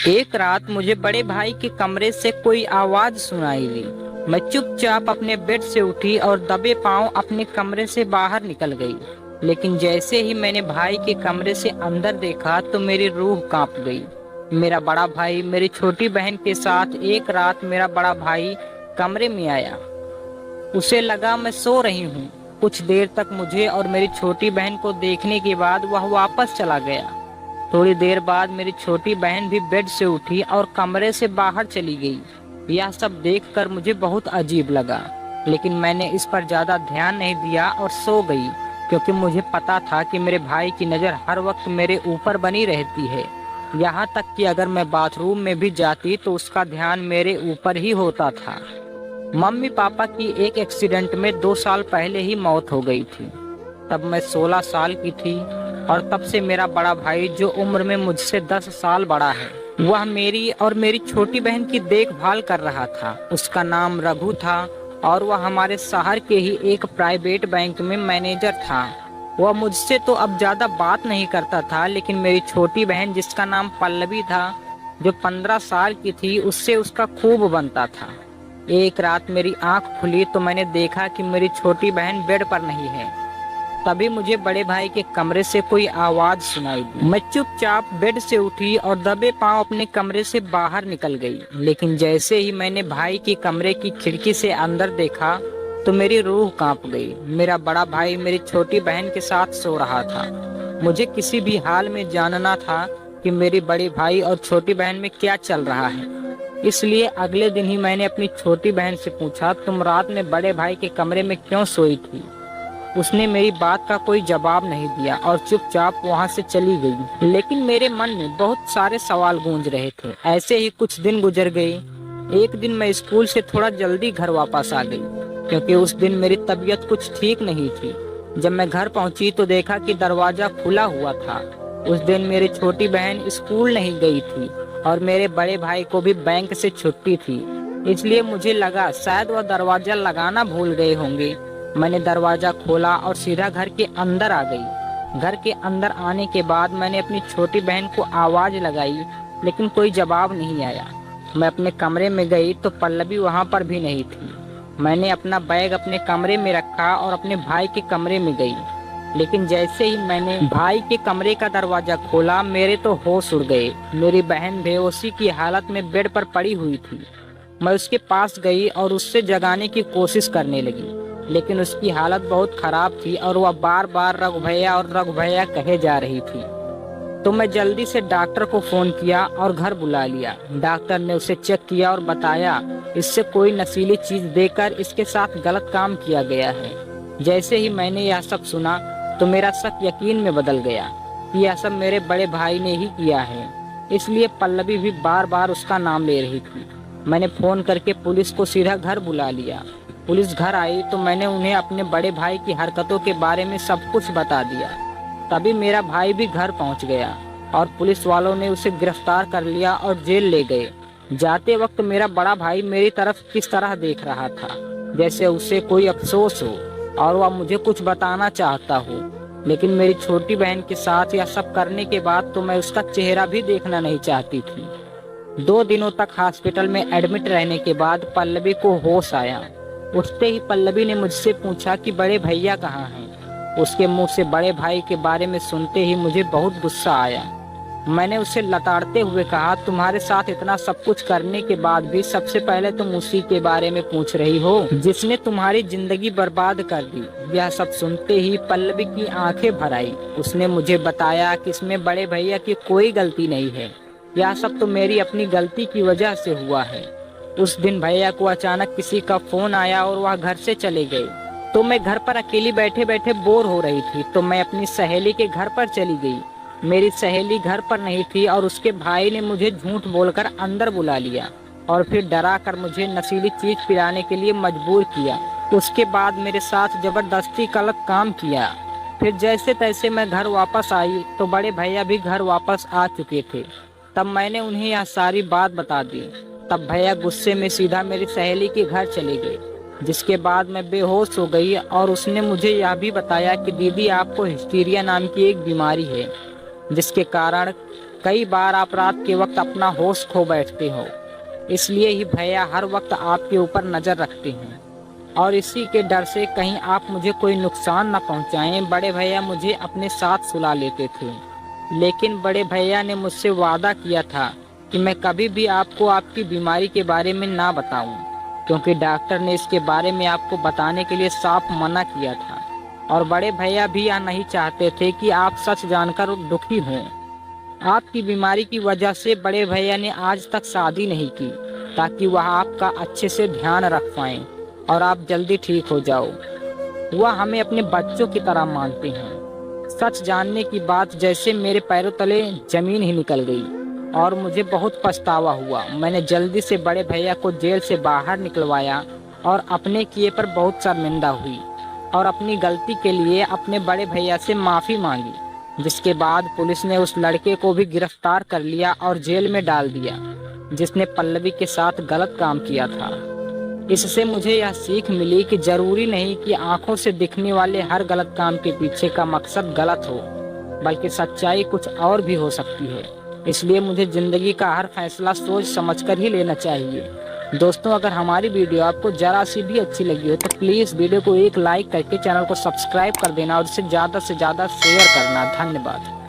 एक रात मुझे बड़े भाई के कमरे से कोई आवाज सुनाई दी। मैं चुपचाप अपने बेड से उठी और दबे पांव अपने कमरे से बाहर निकल गई। लेकिन जैसे ही मैंने भाई के कमरे से अंदर देखा तो मेरी रूह कांप गई। मेरा बड़ा भाई मेरी छोटी बहन के साथ एक रात मेरा बड़ा भाई कमरे में आया। उसे लगा मैं सो रही हूँ। कुछ देर तक मुझे और मेरी छोटी बहन को देखने के बाद वह वापस चला गया। थोड़ी देर बाद मेरी छोटी बहन भी बेड से उठी और कमरे से बाहर चली गई। यह सब देखकर मुझे बहुत अजीब लगा, लेकिन मैंने इस पर ज्यादा ध्यान नहीं दिया और सो गई, क्योंकि मुझे पता था कि मेरे भाई की नजर हर वक्त मेरे ऊपर बनी रहती है। यहाँ तक कि अगर मैं बाथरूम में भी जाती तो उसका ध्यान मेरे ऊपर ही होता था। मम्मी पापा की एक एक्सीडेंट में 2 साल पहले ही मौत हो गई थी। तब मैं 16 साल की थी और तब से मेरा बड़ा भाई, जो उम्र में मुझसे 10 साल बड़ा है, वह मेरी और मेरी छोटी बहन की देखभाल कर रहा था। उसका नाम रघु था और वह हमारे शहर के ही एक प्राइवेट बैंक में मैनेजर था। वह मुझसे तो अब ज्यादा बात नहीं करता था, लेकिन मेरी छोटी बहन, जिसका नाम पल्लवी था, जो 15 साल की थी, उससे उसका खूब बनता था। एक रात मेरी आंख खुली तो मैंने देखा कि मेरी छोटी बहन बेड पर नहीं है। तभी मुझे बड़े भाई के कमरे से कोई आवाज सुनाई दी। मैं चुपचाप बेड से उठी और दबे पांव अपने कमरे से बाहर निकल गई। लेकिन जैसे ही मैंने भाई के कमरे की खिड़की से अंदर देखा तो मेरी रूह कांप गई। मेरा बड़ा भाई मेरी छोटी बहन के साथ सो रहा था। मुझे किसी भी हाल में जानना था कि मेरी बड़ी भाई और छोटी बहन में क्या चल रहा है। इसलिए अगले दिन ही मैंने अपनी छोटी बहन से पूछा, तुम रात में बड़े भाई के कमरे में क्यों सोई थी? उसने मेरी बात का कोई जवाब नहीं दिया और चुपचाप वहां से चली गई। लेकिन मेरे मन में बहुत सारे सवाल गूंज रहे थे। ऐसे ही कुछ दिन गुजर गए। एक दिन मैं स्कूल से थोड़ा जल्दी घर वापस आ गई, क्योंकि उस दिन मेरी तबीयत कुछ ठीक नहीं थी। जब मैं घर पहुंची तो देखा कि दरवाजा खुला हुआ था। उस दिन मेरी छोटी बहन स्कूल नहीं गई थी और मेरे बड़े भाई को भी बैंक से छुट्टी थी। इसलिए मुझे लगा शायद वह दरवाजा लगाना भूल गए होंगे। मैंने दरवाजा खोला और सीधा घर के अंदर आ गई। घर के अंदर आने के बाद मैंने अपनी छोटी बहन को आवाज लगाई, लेकिन कोई जवाब नहीं आया। मैं अपने कमरे में गई तो पल्लवी वहां पर भी नहीं थी। मैंने अपना बैग अपने कमरे में रखा और अपने भाई के कमरे में गई। लेकिन जैसे ही मैंने भाई के कमरे का दरवाजा खोला, मेरे तो होश उड़ गए। मेरी बहन बेहोशी की हालत में बेड पर पड़ी हुई थी। मैं उसके पास गई और उससे जगाने की कोशिश करने लगी, लेकिन उसकी हालत बहुत खराब थी और वह बार बार रघु भैया और रघु भैया कहे जा रही थी। तो मैं जल्दी से डॉक्टर को फोन किया और घर बुला लिया। डॉक्टर ने उसे चेक किया और बताया, इससे कोई नशीली चीज देकर इसके साथ गलत काम किया गया है। जैसे ही मैंने यह सब सुना तो मेरा शक यकीन में बदल गया कि यह सब मेरे बड़े भाई ने ही किया है। इसलिए पल्लवी भी बार बार उसका नाम ले रही थी। मैंने फोन करके पुलिस को सीधा घर बुला लिया। पुलिस घर आई तो मैंने उन्हें अपने बड़े भाई की हरकतों के बारे में सब कुछ बता दिया। तभी मेरा भाई भी घर पहुंच गया और पुलिस वालों ने उसे गिरफ्तार कर लिया और जेल ले गए। जाते वक्त मेरा बड़ा भाई मेरी तरफ किस तरह देख रहा था, जैसे उसे कोई अफसोस हो और वह मुझे कुछ बताना चाहता हो। लेकिन मेरी छोटी बहन के साथ यह सब करने के बाद तो मैं उसका चेहरा भी देखना नहीं चाहती थी। 2 दिनों तक हॉस्पिटल में एडमिट रहने के बाद पल्लवी को होश आया। उठते ही पल्लवी ने मुझसे पूछा कि बड़े भैया कहाँ हैं। उसके मुंह से बड़े भाई के बारे में सुनते ही मुझे बहुत गुस्सा आया। मैंने उसे लताड़ते हुए कहा, तुम्हारे साथ इतना सब कुछ करने के बाद भी सबसे पहले तुम उसी के बारे में पूछ रही हो जिसने तुम्हारी जिंदगी बर्बाद कर दी। यह सब सुनते ही पल्लवी की आंखें भर आई। उसने मुझे बताया कि इसमें बड़े भैया की कोई गलती नहीं है, यह सब तो मेरी अपनी गलती की वजह से हुआ है। उस दिन भैया को अचानक किसी का फोन आया और वह घर से चले गए। तो मैं घर पर अकेली बैठे बैठे बोर हो रही थी, तो मैं अपनी सहेली के घर पर चली गई। मेरी सहेली घर पर नहीं थी और उसके भाई ने मुझे झूठ बोलकर अंदर बुला लिया और फिर डरा कर मुझे नशीली चीज पिलाने के लिए मजबूर किया। उसके बाद मेरे साथ जबरदस्ती गलत काम किया। फिर जैसे तैसे मैं घर वापस आई तो बड़े भैया भी घर वापस आ चुके थे। तब मैंने उन्हें यह सारी बात बता दी। तब भैया गुस्से में सीधा मेरी सहेली के घर चले गए, जिसके बाद मैं बेहोश हो गई और उसने मुझे यह भी बताया कि दीदी, आपको हिस्टीरिया नाम की एक बीमारी है, जिसके कारण कई बार आप रात के वक्त अपना होश खो बैठते हो, इसलिए ही भैया हर वक्त आपके ऊपर नज़र रखते हैं और इसी के डर से कहीं आप मुझे कोई नुकसान न पहुंचाएं। बड़े भैया मुझे अपने साथ सुला लेते थे, लेकिन बड़े भैया ने मुझसे वादा किया था कि मैं कभी भी आपको आपकी बीमारी के बारे में ना बताऊं, क्योंकि डॉक्टर ने इसके बारे में आपको बताने के लिए साफ मना किया था और बड़े भैया भी यह नहीं चाहते थे कि आप सच जानकर दुखी हों। आपकी बीमारी की वजह से बड़े भैया ने आज तक शादी नहीं की ताकि वह आपका अच्छे से ध्यान रख पाएं और आप जल्दी ठीक हो जाओ। वह हमें अपने बच्चों की तरह मानते हैं। सच जानने की बात जैसे मेरे पैरों तले जमीन ही निकल गई और मुझे बहुत पछतावा हुआ। मैंने जल्दी से बड़े भैया को जेल से बाहर निकलवाया और अपने किए पर बहुत शर्मिंदा हुई और अपनी गलती के लिए अपने बड़े भैया से माफ़ी मांगी, जिसके बाद पुलिस ने उस लड़के को भी गिरफ्तार कर लिया और जेल में डाल दिया जिसने पल्लवी के साथ गलत काम किया था। इससे मुझे यह सीख मिली कि जरूरी नहीं कि आंखों से दिखने वाले हर गलत काम के पीछे का मकसद गलत हो, बल्कि सच्चाई कुछ और भी हो सकती है। इसलिए मुझे जिंदगी का हर फैसला सोच समझकर ही लेना चाहिए। दोस्तों, अगर हमारी वीडियो आपको जरा सी भी अच्छी लगी हो तो प्लीज़ वीडियो को एक लाइक करके चैनल को सब्सक्राइब कर देना और इसे ज़्यादा से ज़्यादा शेयर करना। धन्यवाद।